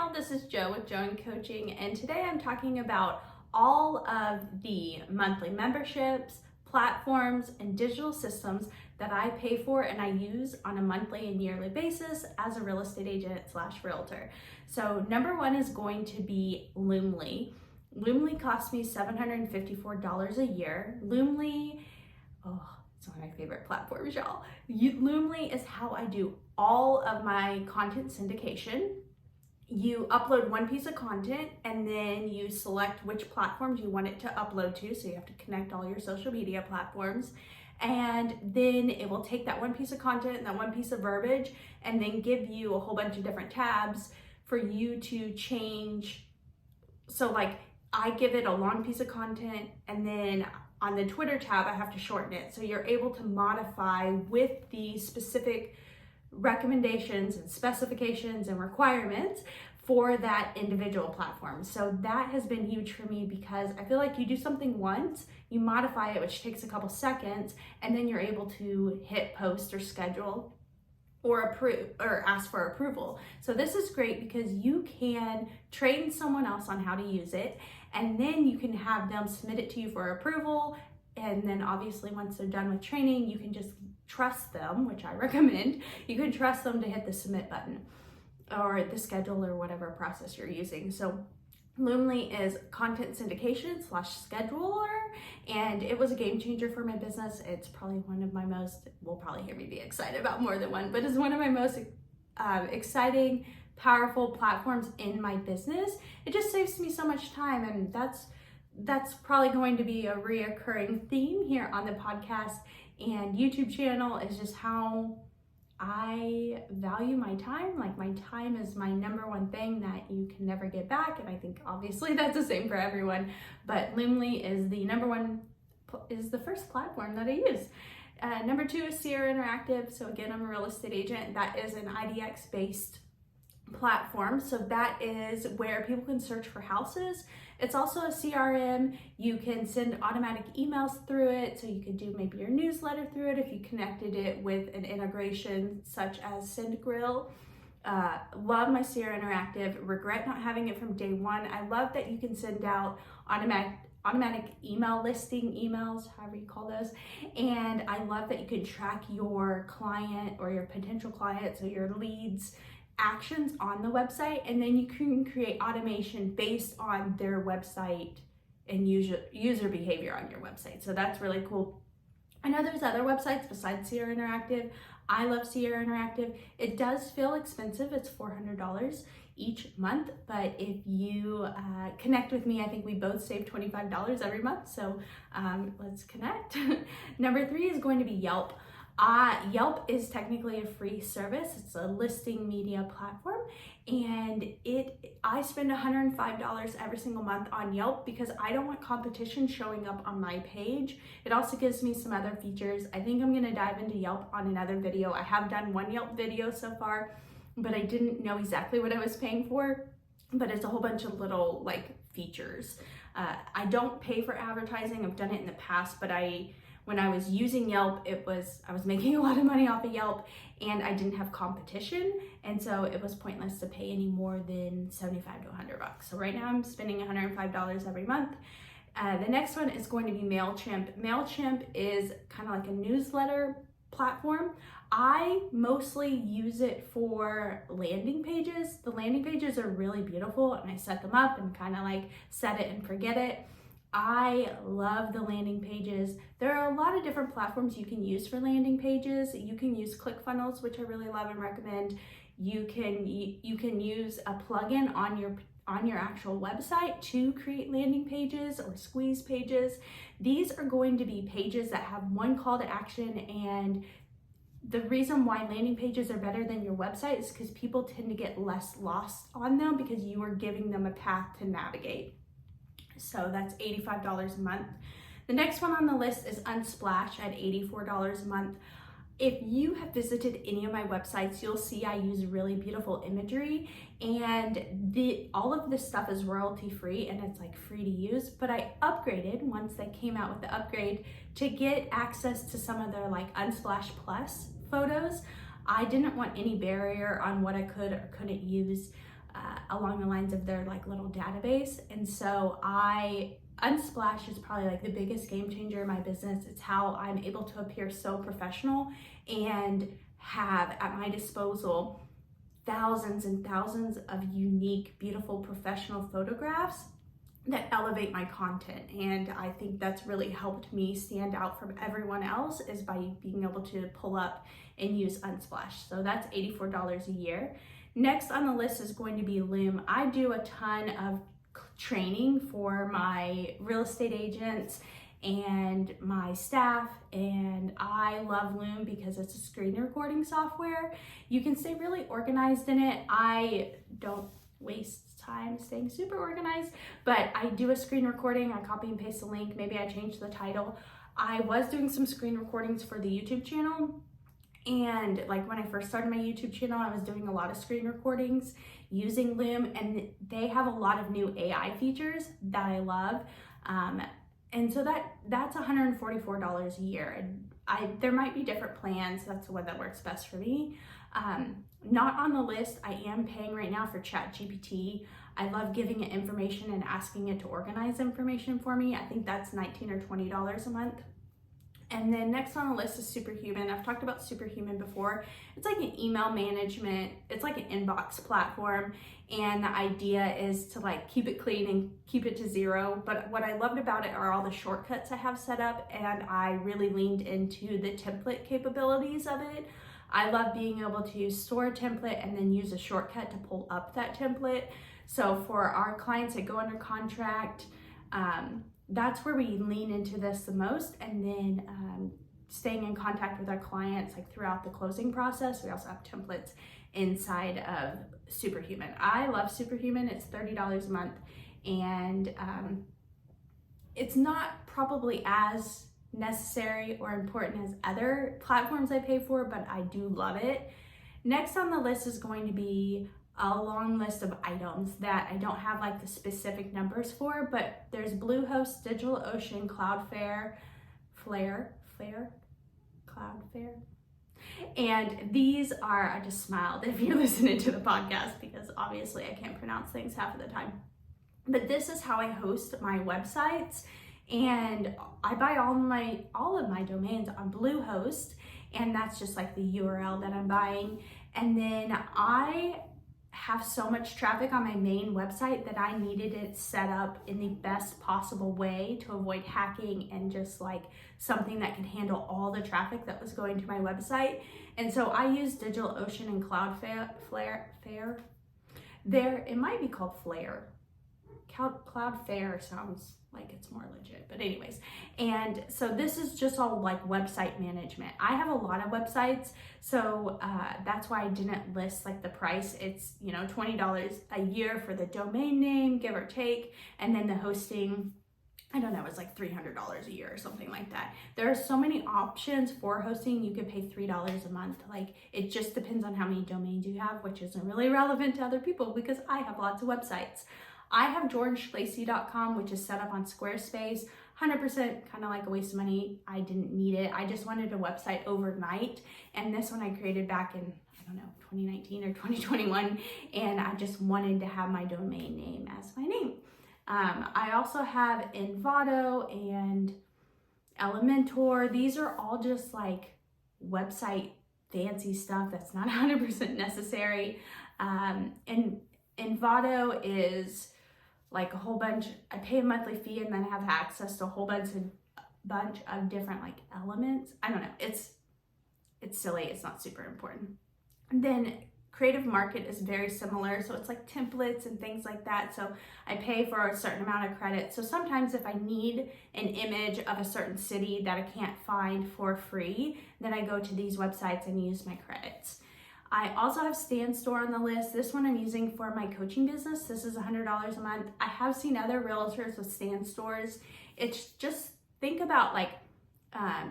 channel. This is Jo with Jo and Coaching, and today I'm talking about all of the monthly memberships, platforms, and digital systems that I pay for and I use on a monthly and yearly basis as a real estate agent / realtor. So number one is going to be Loomly. Loomly costs me $754 a year. Loomly, it's one of my favorite platforms, y'all. Loomly is how I do all of my content syndication. You upload one piece of content and then you select which platforms you want it to upload to. So you have to connect all your social media platforms. And then it will take that one piece of content and that one piece of verbiage and then give you a whole bunch of different tabs for you to change. So like I give it a long piece of content and then on the Twitter tab, I have to shorten it. So you're able to modify with the specific recommendations and specifications and requirements for that individual platform. So that has been huge for me because I feel like you do something once, you modify it, which takes a couple seconds, and then you're able to hit post or schedule or approve or ask for approval. So this is great because you can train someone else on how to use it, and then you can have them submit it to you for approval. And then obviously once they're done with training, you can just trust them, which I recommend. You can trust them to hit the submit button or the schedule or whatever process you're using. So Loomly is content syndication / scheduler, and it was a game changer for my business. It's probably one of my most, we'll probably hear me be excited about more than one, but it's one of my most exciting, powerful platforms in my business. It just saves me so much time, and that's probably going to be a reoccurring theme here on the podcast and YouTube channel, is just how I value my time. Like, my time is my number one thing that you can never get back. And I think obviously that's the same for everyone, but Loomly is the first platform that I use. Number two is Sierra Interactive. So again, I'm a real estate agent. That is an IDX based platform. So that is where people can search for houses. It's also a CRM. You can send automatic emails through it. So you could do maybe your newsletter through it if you connected it with an integration such as SendGrill. Love my Sierra Interactive. Regret not having it from day one. I love that you can send out automatic email listing emails, however you call those. And I love that you can track your client or your potential client, so your leads, actions on the website, and then you can create automation based on their website and user behavior on your website. So that's really cool. I know there's other websites besides Sierra Interactive. I love Sierra Interactive. It does feel expensive. It's $400 each month, but if you connect with me, I think we both save $25 every month. So let's connect. Number three is going to be Yelp. Yelp is technically a free service. It's a listing media platform, and I spend $105 every single month on Yelp because I don't want competition showing up on my page. It also gives me some other features. I think I'm gonna dive into Yelp on another video. I have done one Yelp video so far, but I didn't know exactly what I was paying for, but it's a whole bunch of little like features. I don't pay for advertising. I've done it in the past, but when I was using Yelp, I was making a lot of money off of Yelp and I didn't have competition. And so it was pointless to pay any more than $75 to $100. So right now I'm spending $105 every month. The next one is going to be MailChimp. MailChimp is kind of like a newsletter platform. I mostly use it for landing pages. The landing pages are really beautiful and I set them up and kind of like set it and forget it. I love the landing pages. There are a lot of different platforms you can use for landing pages. You can use ClickFunnels, which I really love and recommend. You can use a plugin on your actual website to create landing pages or squeeze pages. These are going to be pages that have one call to action, and the reason why landing pages are better than your website is because people tend to get less lost on them because you are giving them a path to navigate. So that's $85 a month. The next one on the list is Unsplash at $84 a month. If you have visited any of my websites, you'll see I use really beautiful imagery, and all of this stuff is royalty free and it's like free to use, but I upgraded once they came out with the upgrade to get access to some of their like Unsplash Plus photos. I didn't want any barrier on what I could or couldn't use. along the lines of their like little database. And so Unsplash is probably like the biggest game changer in my business. It's how I'm able to appear so professional and have at my disposal thousands and thousands of unique, beautiful, professional photographs that elevate my content. And I think that's really helped me stand out from everyone else, is by being able to pull up and use Unsplash. So that's $84 a year. Next on the list is going to be Loom. I do a ton of training for my real estate agents and my staff, and I love Loom because it's a screen recording software. You can stay really organized in it. I don't waste time staying super organized, but I do a screen recording. I copy and paste the link. Maybe I change the title. I was doing some screen recordings for the YouTube channel, and like when I first started my YouTube channel, I was doing a lot of screen recordings using Loom, and they have a lot of new AI features that I love. And so that's $144 a year. And there might be different plans. That's the one that works best for me. Not on the list, I am paying right now for ChatGPT. I love giving it information and asking it to organize information for me. I think that's $19 or $20 a month. And then next on the list is Superhuman. I've talked about Superhuman before. It's like an email management, it's like an inbox platform. And the idea is to like keep it clean and keep it to zero. But what I loved about it are all the shortcuts I have set up, and I really leaned into the template capabilities of it. I love being able to store a template and then use a shortcut to pull up that template. So for our clients that go under contract, that's where we lean into this the most. And then staying in contact with our clients like throughout the closing process. We also have templates inside of Superhuman. I love Superhuman. It's $30 a month, and it's not probably as necessary or important as other platforms I pay for, but I do love it. Next on the list is going to be a long list of items that I don't have like the specific numbers for, but there's Bluehost, DigitalOcean, Cloudflare, Cloudflare. And these are, I just smiled if you're listening to the podcast, because obviously I can't pronounce things half of the time. But this is how I host my websites, and I buy all of my domains on Bluehost, and that's just like the URL that I'm buying. And then I have so much traffic on my main website that I needed it set up in the best possible way to avoid hacking, and just like something that could handle all the traffic that was going to my website. And so I use DigitalOcean and Cloudflare. It might be called Flare. Cloudflare sounds like it's more legit, but anyways. And so this is just all like website management. I have a lot of websites, so that's why I didn't list like the price. It's, you know, $20 a year for the domain name, give or take, and then the hosting, I don't know, it's like $300 a year or something like that. There are so many options for hosting. You could pay $3 a month. Like, it just depends on how many domains you have, which isn't really relevant to other people because I have lots of websites. I have georgeschlacey.com, which is set up on Squarespace. 100% kind of like a waste of money. I didn't need it. I just wanted a website overnight. And this one I created back in, I don't know, 2019 or 2021. And I just wanted to have my domain name as my name. I also have Envato and Elementor. These are all just like website fancy stuff that's not 100% necessary. And Envato is like a whole bunch. I pay a monthly fee and then have access to a whole bunch of different like elements. I don't know. It's silly. It's not super important. And then Creative Market is very similar. So it's like templates and things like that. So I pay for a certain amount of credit. So sometimes if I need an image of a certain city that I can't find for free, then I go to these websites and use my credits. I also have StanStore on the list. This one I'm using for my coaching business. This is $100 a month. I have seen other realtors with StanStores. It's just, think about like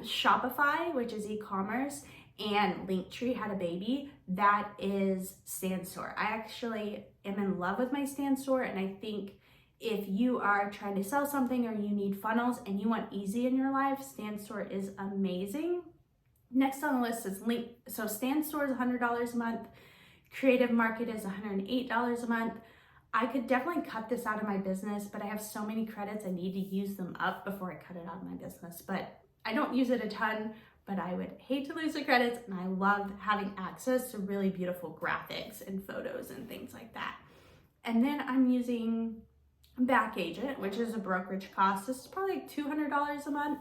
Shopify, which is e-commerce, and Linktree had a baby. That is StanStore. I actually am in love with my StanStore, and I think if you are trying to sell something or you need funnels and you want easy in your life, StanStore is amazing. Next on the list is StanStore is $100 a month. Creative Market is $108 a month. I could definitely cut this out of my business, but I have so many credits, I need to use them up before I cut it out of my business. But I don't use it a ton, but I would hate to lose the credits, and I love having access to really beautiful graphics and photos and things like that. And then I'm using Back Agent, which is a brokerage cost. This is probably like $200 a month.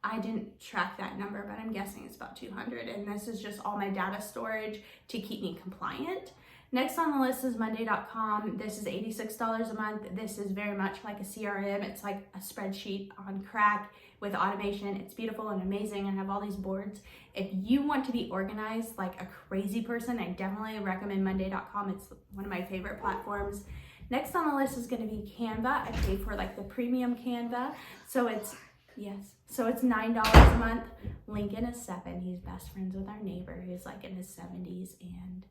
I didn't track that number, but I'm guessing it's about 200. And this is just all my data storage to keep me compliant. Next on the list is Monday.com. This is $86 a month. This is very much like a CRM. It's like a spreadsheet on crack with automation. It's beautiful and amazing. I have all these boards. If you want to be organized like a crazy person, I definitely recommend Monday.com. It's one of my favorite platforms. Next on the list is going to be Canva. I pay for like the premium Canva. So it's $9 a month. Lincoln is 7. He's best friends with our neighbor who's like in his 70s, and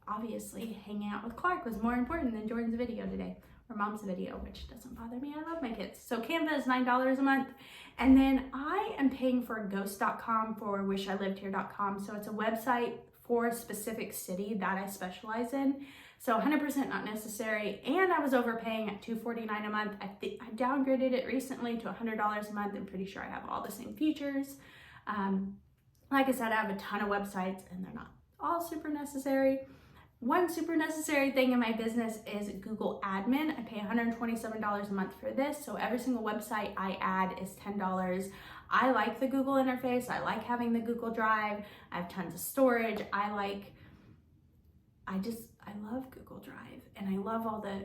obviously hanging out with Clark was more important than Jordan's video today, or mom's video, which doesn't bother me. I love my kids. So Canva is $9 a month. And then I am paying for Ghost.com for WishILivedHere.com. So it's a website for a specific city that I specialize in. So 100% not necessary. And I was overpaying at $249 a month. I downgraded it recently to $100 a month. I'm pretty sure I have all the same features. Like I said, I have a ton of websites and they're not all super necessary. One super necessary thing in my business is Google Admin. I pay $127 a month for this. So every single website I add is $10. I like the Google interface. I like having the Google Drive. I have tons of storage. I love Google Drive, and I love all the,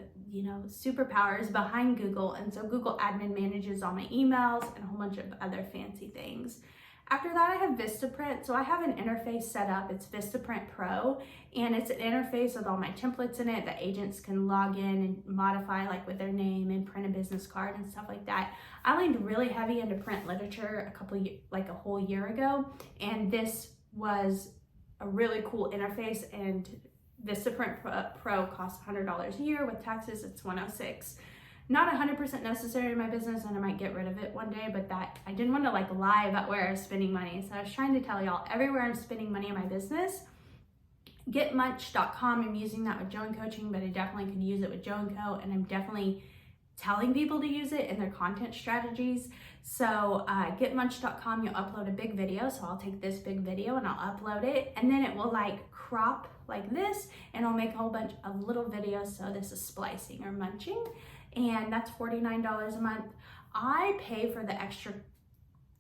superpowers behind Google. And so Google Admin manages all my emails and a whole bunch of other fancy things. After that, I have Vistaprint. So I have an interface set up. It's Vistaprint Pro, and it's an interface with all my templates in it that agents can log in and modify, like with their name, and print a business card and stuff like that. I leaned really heavy into print literature a whole year ago, and this was a really cool interface. And Vistaprint Pro costs $100 a year. With taxes, it's $106. Not 100% necessary in my business, and I might get rid of it one day, but that I didn't want to lie about where I was spending money. So I was trying to tell y'all everywhere I'm spending money in my business. Getmuch.com, I'm using that with Joan Coaching, but I definitely could use it with Joan Co. And I'm definitely telling people to use it in their content strategies. So Getmuch.com, you'll upload a big video. So I'll take this big video and I'll upload it, and then it will crop like this, and I'll make a whole bunch of little videos. So this is splicing or munching, and that's $49 a month. I pay for the extra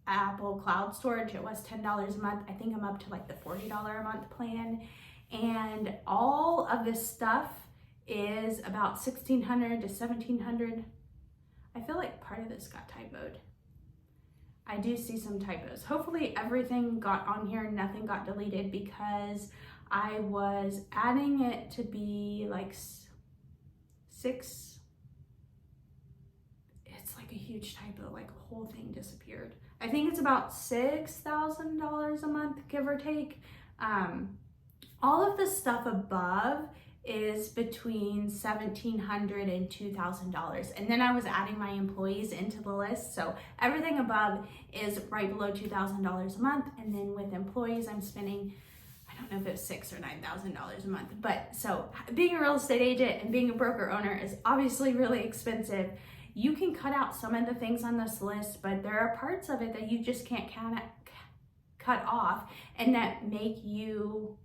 Apple cloud storage. It was $10 a month. I think I'm up to the $40 a month plan, and all of this stuff is about $1,600 to $1,700. I feel like part of this got typoed. I do see some typos. Hopefully everything got on here, nothing got deleted, because I was adding it to be six. It's a huge typo, the whole thing disappeared. I think it's about $6,000 a month, give or take. All of the stuff above is between $1,700 and $2,000. And then I was adding my employees into the list. So everything above is right below $2,000 a month. And then with employees, I'm spending, I don't know if it's $6,000 or $9,000 a month. But so being a real estate agent and being a broker owner is obviously really expensive. You can cut out some of the things on this list, but there are parts of it that you just can't cut off, and that make you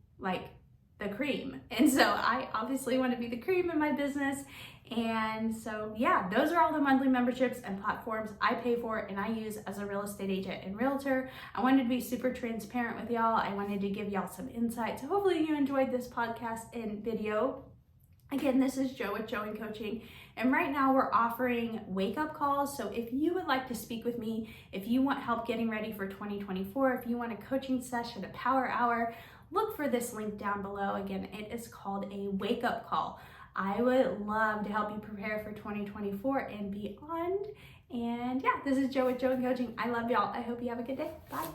the cream. And so I obviously want to be the cream in my business. And so yeah, those are all the monthly memberships and platforms I pay for and I use as a real estate agent and realtor. I wanted to be super transparent with y'all. I wanted to give y'all some insight. So hopefully you enjoyed this podcast and video. Again, this is Jo with Joan Coaching, and right now we're offering wake-up calls. So if you would like to speak with me, if you want help getting ready for 2024, if you want a coaching session, a power hour, look for this link down below. Again, it is called a wake-up call. I would love to help you prepare for 2024 and beyond. And yeah, this is Jo with Joan Coaching. I love y'all. I hope you have a good day. Bye.